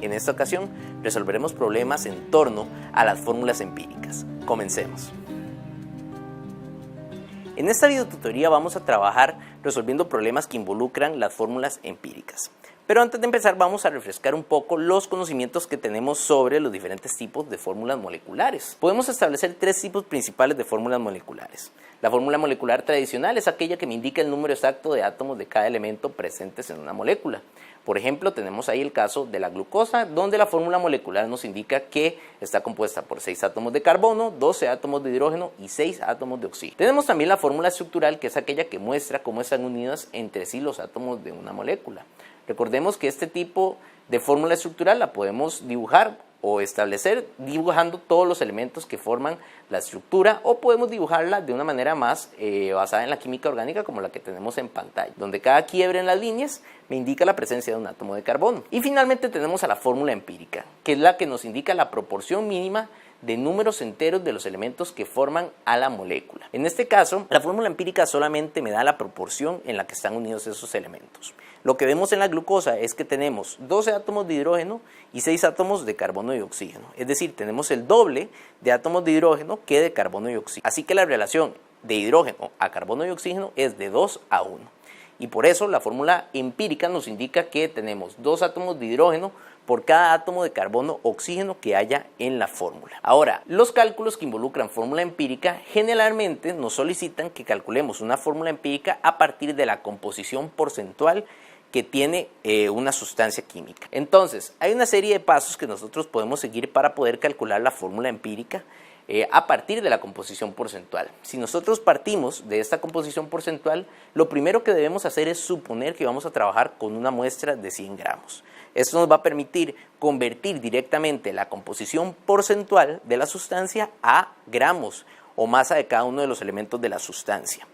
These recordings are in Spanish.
En esta ocasión resolveremos problemas en torno a las fórmulas empíricas. Comencemos. En esta videotutoría vamos a trabajar resolviendo problemas que involucran las fórmulas empíricas. Pero antes de empezar vamos a refrescar un poco los conocimientos que tenemos sobre los diferentes tipos de fórmulas moleculares. Podemos establecer tres tipos principales de fórmulas moleculares. La fórmula molecular tradicional es aquella que me indica el número exacto de átomos de cada elemento presentes en una molécula. Por ejemplo, tenemos ahí el caso de la glucosa, donde la fórmula molecular nos indica que está compuesta por 6 átomos de carbono, 12 átomos de hidrógeno y 6 átomos de oxígeno. Tenemos también la fórmula estructural, que es aquella que muestra cómo están unidos entre sí los átomos de una molécula. Recordemos que este tipo de fórmula estructural la podemos dibujar o establecer dibujando todos los elementos que forman la estructura, o podemos dibujarla de una manera más basada en la química orgánica, como la que tenemos en pantalla, donde cada quiebre en las líneas me indica la presencia de un átomo de carbono. Y finalmente tenemos a la fórmula empírica, que es la que nos indica la proporción mínima de números enteros de los elementos que forman a la molécula. En este caso, la fórmula empírica solamente me da la proporción en la que están unidos esos elementos. Lo que vemos en la glucosa es que tenemos 12 átomos de hidrógeno y 6 átomos de carbono y oxígeno. Es decir, tenemos el doble de átomos de hidrógeno que de carbono y oxígeno. Así que la relación de hidrógeno a carbono y oxígeno es de 2 a 1. Y por eso la fórmula empírica nos indica que tenemos 2 átomos de hidrógeno por cada átomo de carbono o oxígeno que haya en la fórmula. Ahora, los cálculos que involucran fórmula empírica generalmente nos solicitan que calculemos una fórmula empírica a partir de la composición porcentual que tiene una sustancia química. Entonces, hay una serie de pasos que nosotros podemos seguir para poder calcular la fórmula empírica a partir de la composición porcentual. Si nosotros partimos de esta composición porcentual, lo primero que debemos hacer es suponer que vamos a trabajar con una muestra de 100 gramos. Esto nos va a permitir convertir directamente la composición porcentual de la sustancia a gramos o masa de cada uno de los elementos de la sustancia.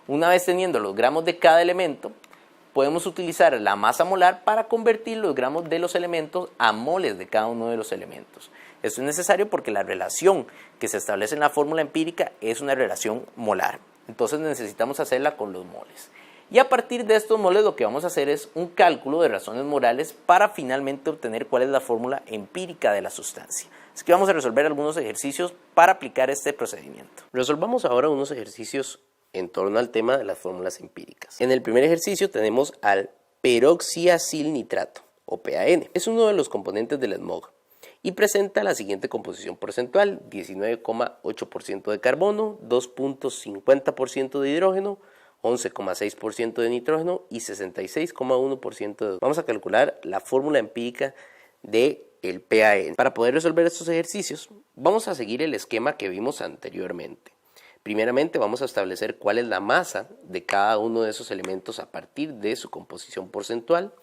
Una vez teniendo los gramos de cada elemento, podemos utilizar la masa molar para convertir los gramos de los elementos a moles de cada uno de los elementos. Esto es necesario porque la relación que se establece en la fórmula empírica es una relación molar. Entonces necesitamos hacerla con los moles. Y a partir de estos moles lo que vamos a hacer es un cálculo de razones morales para finalmente obtener cuál es la fórmula empírica de la sustancia. Así que vamos a resolver algunos ejercicios para aplicar este procedimiento. Resolvamos ahora unos ejercicios en torno al tema de las fórmulas empíricas. En el primer ejercicio tenemos al peroxiacilnitrato, o PAN. Es uno de los componentes del smog y presenta la siguiente composición porcentual: 19,8% de carbono, 2,50% de hidrógeno, 11,6% de nitrógeno y 66,1% de... Vamos a calcular la fórmula empírica del PAN. Para poder resolver estos ejercicios, vamos a seguir el esquema que vimos anteriormente. Primeramente vamos a establecer cuál es la masa de cada uno de esos elementos a partir de su composición porcentual,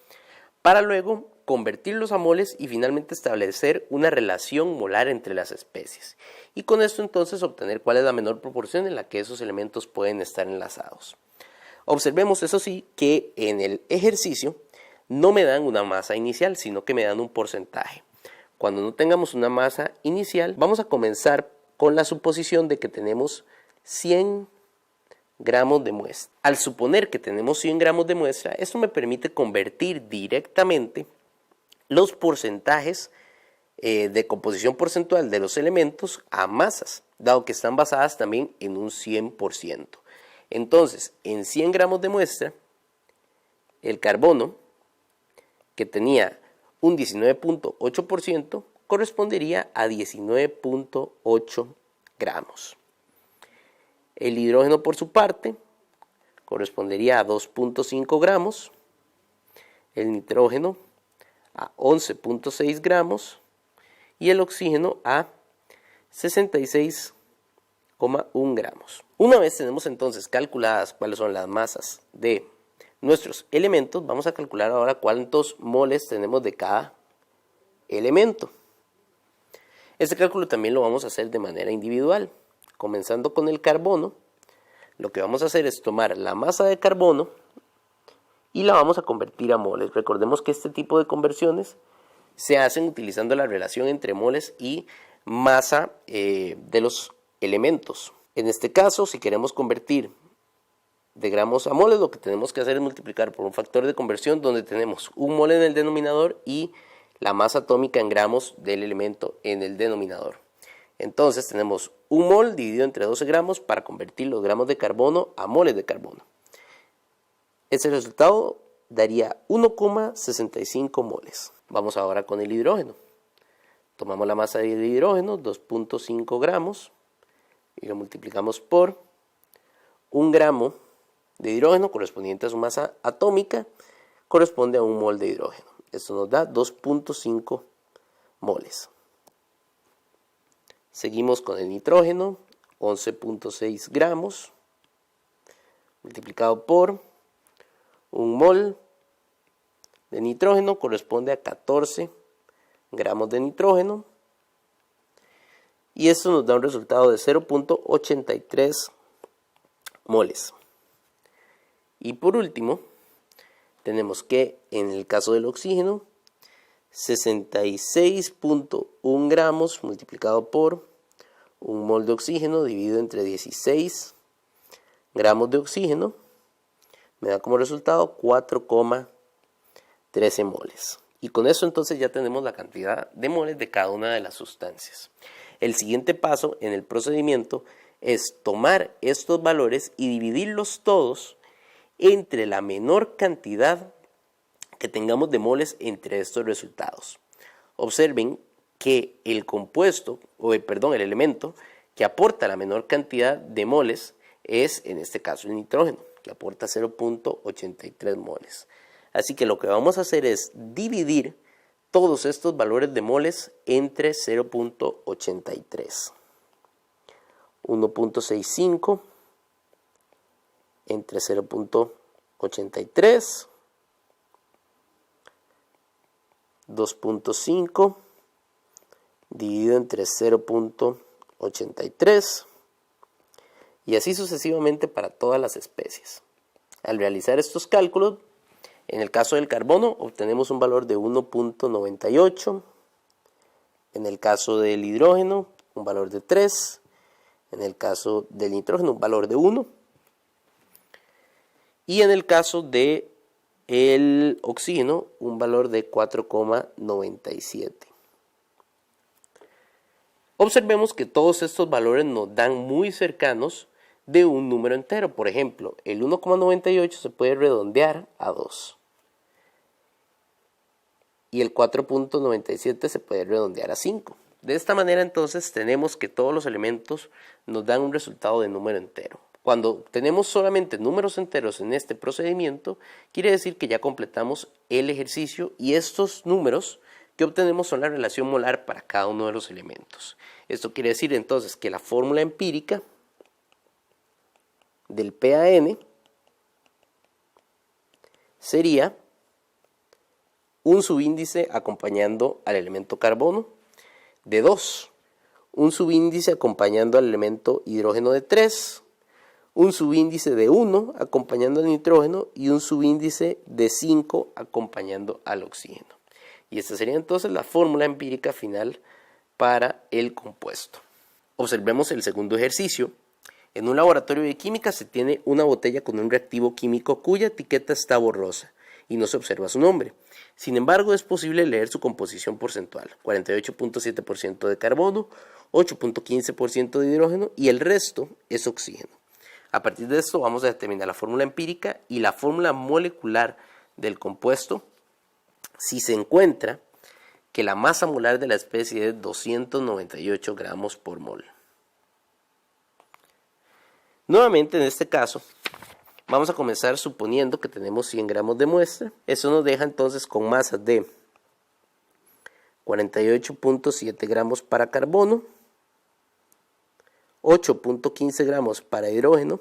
para luego convertirlos a moles y finalmente establecer una relación molar entre las especies. Y con esto entonces obtener cuál es la menor proporción en la que esos elementos pueden estar enlazados. Observemos, eso sí, que en el ejercicio no me dan una masa inicial, sino que me dan un porcentaje. Cuando no tengamos una masa inicial, vamos a comenzar con la suposición de que tenemos 100 gramos de muestra. Al suponer que tenemos 100 gramos de muestra, esto me permite convertir directamente los porcentajes de composición porcentual de los elementos a masas, dado que están basadas también en un 100%. Entonces, en 100 gramos de muestra, el carbono, que tenía un 19,8%, correspondería a 19,8 gramos. El hidrógeno, por su parte, correspondería a 2,5 gramos, el nitrógeno a 11,6 gramos y el oxígeno a 66,1 gramos. Una vez tenemos entonces calculadas cuáles son las masas de nuestros elementos, vamos a calcular ahora cuántos moles tenemos de cada elemento. Este cálculo también lo vamos a hacer de manera individual. Comenzando con el carbono, lo que vamos a hacer es tomar la masa de carbono y la vamos a convertir a moles. Recordemos que este tipo de conversiones se hacen utilizando la relación entre moles y masa de los elementos. En este caso, si queremos convertir de gramos a moles, lo que tenemos que hacer es multiplicar por un factor de conversión donde tenemos un mole en el denominador y la masa atómica en gramos del elemento en el denominador. Entonces tenemos un mol dividido entre 12 gramos para convertir los gramos de carbono a moles de carbono. Ese resultado daría 1,65 moles. Vamos ahora con el hidrógeno. Tomamos la masa de hidrógeno, 2.5 gramos, y lo multiplicamos por 1 gramo de hidrógeno correspondiente a su masa atómica, corresponde a 1 mol de hidrógeno. Esto nos da 2.5 moles. Seguimos con el nitrógeno, 11.6 gramos, multiplicado por 1 mol de nitrógeno corresponde a 14 gramos de nitrógeno. Y esto nos da un resultado de 0.83 moles. Y por último, tenemos que en el caso del oxígeno, 66.1 gramos multiplicado por 1 mol de oxígeno dividido entre 16 gramos de oxígeno me da como resultado 4,13 moles. Y con eso entonces ya tenemos la cantidad de moles de cada una de las sustancias. El siguiente paso en el procedimiento es tomar estos valores y dividirlos todos entre la menor cantidad que tengamos de moles entre estos resultados. Observen que el el elemento que aporta la menor cantidad de moles es en este caso el nitrógeno, que aporta 0.83 moles. Así que lo que vamos a hacer es dividir todos estos valores de moles entre 0.83. 1.65 entre 0.83, 2.5 dividido entre 0.83 y así sucesivamente para todas las especies. Al realizar estos cálculos, en el caso del carbono obtenemos un valor de 1.98, en el caso del hidrógeno un valor de 3, en el caso del nitrógeno un valor de 1 y en el caso del oxígeno un valor de 4,97. Observemos que todos estos valores nos dan muy cercanos de un número entero. Por ejemplo, el 1,98 se puede redondear a 2. Y el 4.97 se puede redondear a 5. De esta manera entonces tenemos que todos los elementos nos dan un resultado de número entero. Cuando tenemos solamente números enteros en este procedimiento, quiere decir que ya completamos el ejercicio y estos números que obtenemos son la relación molar para cada uno de los elementos. Esto quiere decir entonces que la fórmula empírica del PAN sería un subíndice acompañando al elemento carbono de 2, un subíndice acompañando al elemento hidrógeno de 3, un subíndice de 1 acompañando al nitrógeno y un subíndice de 5 acompañando al oxígeno. Y esta sería entonces la fórmula empírica final para el compuesto. Observemos el segundo ejercicio. En un laboratorio de química se tiene una botella con un reactivo químico cuya etiqueta está borrosa y no se observa su nombre. Sin embargo, es posible leer su composición porcentual: 48.7% de carbono, 8.15% de hidrógeno y el resto es oxígeno. A partir de esto vamos a determinar la fórmula empírica y la fórmula molecular del compuesto si se encuentra que la masa molar de la especie es 298 gramos por mol. Nuevamente en este caso vamos a comenzar suponiendo que tenemos 100 gramos de muestra. Eso nos deja entonces con masas de 48.7 gramos para carbono, 8.15 gramos para hidrógeno.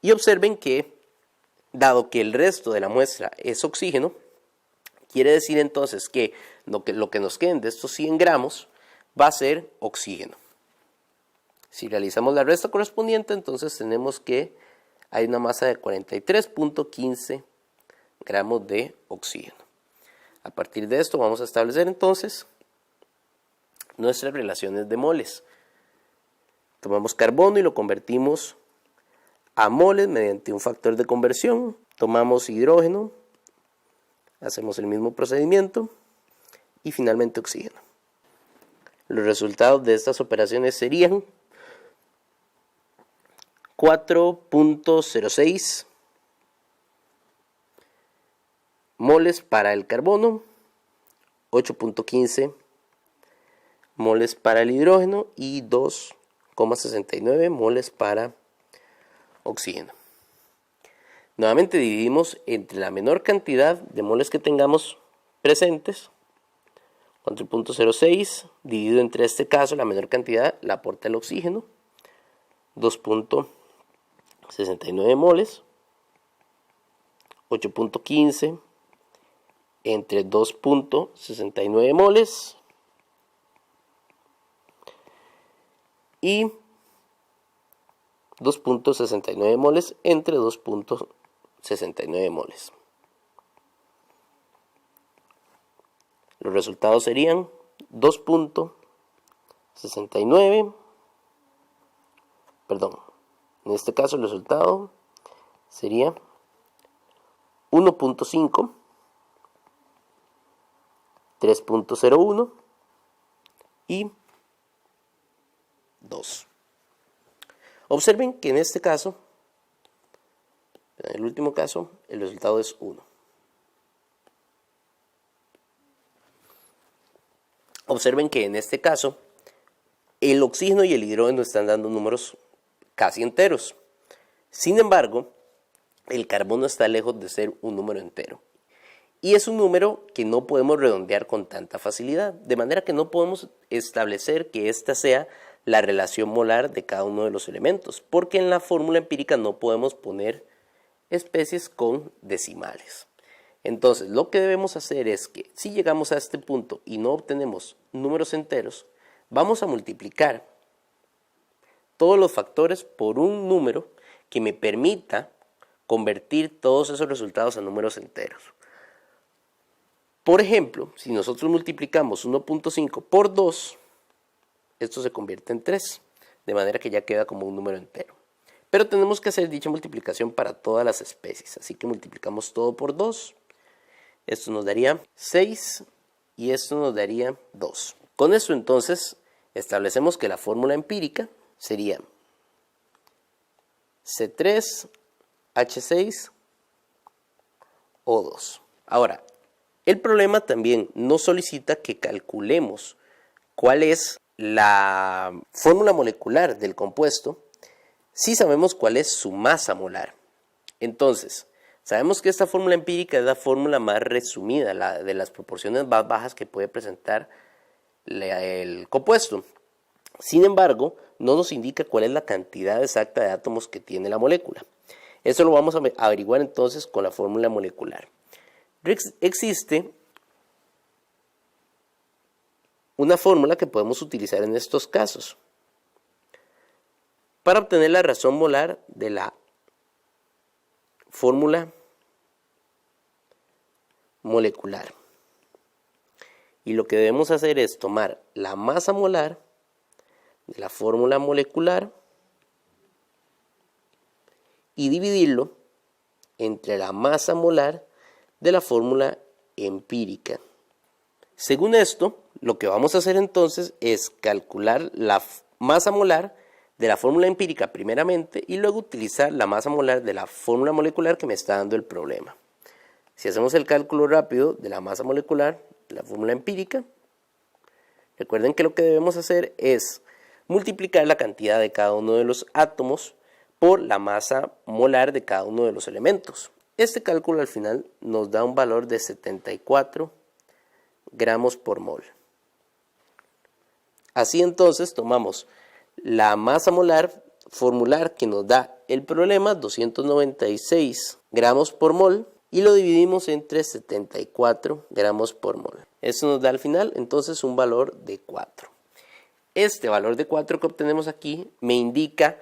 Y observen que, dado que el resto de la muestra es oxígeno, quiere decir entonces que lo que nos queden de estos 100 gramos va a ser oxígeno. Si realizamos la resta correspondiente, entonces tenemos que hay una masa de 43.15 gramos de oxígeno. A partir de esto vamos a establecer entonces nuestras relaciones de moles. Tomamos carbono y lo convertimos a moles mediante un factor de conversión. Tomamos hidrógeno, Hacemos el mismo procedimiento y finalmente oxígeno. Los resultados de estas operaciones serían 4.06 moles para el carbono, 8.15 moles para el hidrógeno y 2,69 moles para oxígeno. Nuevamente dividimos entre la menor cantidad de moles que tengamos presentes, 4.06 dividido entre este caso la menor cantidad la aporta el oxígeno, 2.69 moles, 8.15 entre 2.69 moles y 2.69 moles entre 2.69 moles. Los resultados serían 2.69, perdón, en este caso el resultado sería 1.5, 3.01 y 2. Observen que en este caso, en el último caso, el resultado es 1. Observen que en este caso, el oxígeno y el hidrógeno están dando números casi enteros. Sin embargo, el carbono está lejos de ser un número entero. Y es un número que no podemos redondear con tanta facilidad, de manera que no podemos establecer que esta sea la relación molar de cada uno de los elementos, porque en la fórmula empírica no podemos poner especies con decimales. Entonces, lo que debemos hacer es que si llegamos a este punto y no obtenemos números enteros, vamos a multiplicar todos los factores por un número que me permita convertir todos esos resultados a números enteros. Por ejemplo, si nosotros multiplicamos 1.5 por 2, esto se convierte en 3, de manera que ya queda como un número entero. Pero tenemos que hacer dicha multiplicación para todas las especies, así que multiplicamos todo por 2, esto nos daría 6 y esto nos daría 2. Con esto entonces establecemos que la fórmula empírica sería C3H6O2. Ahora, el problema también nos solicita que calculemos cuál es la fórmula molecular del compuesto si sabemos cuál es su masa molar. Entonces, sabemos que esta fórmula empírica es la fórmula más resumida, la de las proporciones más bajas que puede presentar el compuesto. Sin embargo, no nos indica cuál es la cantidad exacta de átomos que tiene la molécula. Eso lo vamos a averiguar entonces con la fórmula molecular. Existe una fórmula que podemos utilizar en estos casos para obtener la razón molar de la fórmula molecular. Y lo que debemos hacer es tomar la masa molar de la fórmula molecular y dividirlo entre la masa molar de la fórmula empírica. Según esto, lo que vamos a hacer entonces es calcular la masa molar de la fórmula empírica primeramente y luego utilizar la masa molar de la fórmula molecular que me está dando el problema. Si hacemos el cálculo rápido de la masa molecular de la fórmula empírica, recuerden que lo que debemos hacer es multiplicar la cantidad de cada uno de los átomos por la masa molar de cada uno de los elementos. Este cálculo al final nos da un valor de 74 gramos por mol. Así entonces tomamos la masa molar formular que nos da el problema, 296 gramos por mol, y lo dividimos entre 74 gramos por mol. Eso nos da al final entonces un valor de 4. Este valor de 4 que obtenemos aquí me indica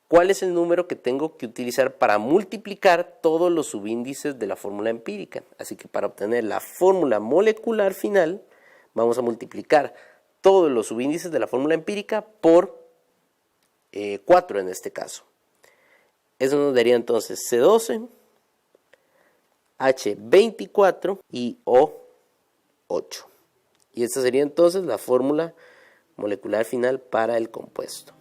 cuál es el número que tengo que utilizar para multiplicar todos los subíndices de la fórmula empírica. Así que para obtener la fórmula molecular final, vamos a multiplicar todos los subíndices de la fórmula empírica por 4 en este caso. Eso nos daría entonces C12 H24 y O8. Y esta sería entonces la fórmula molecular final para el compuesto.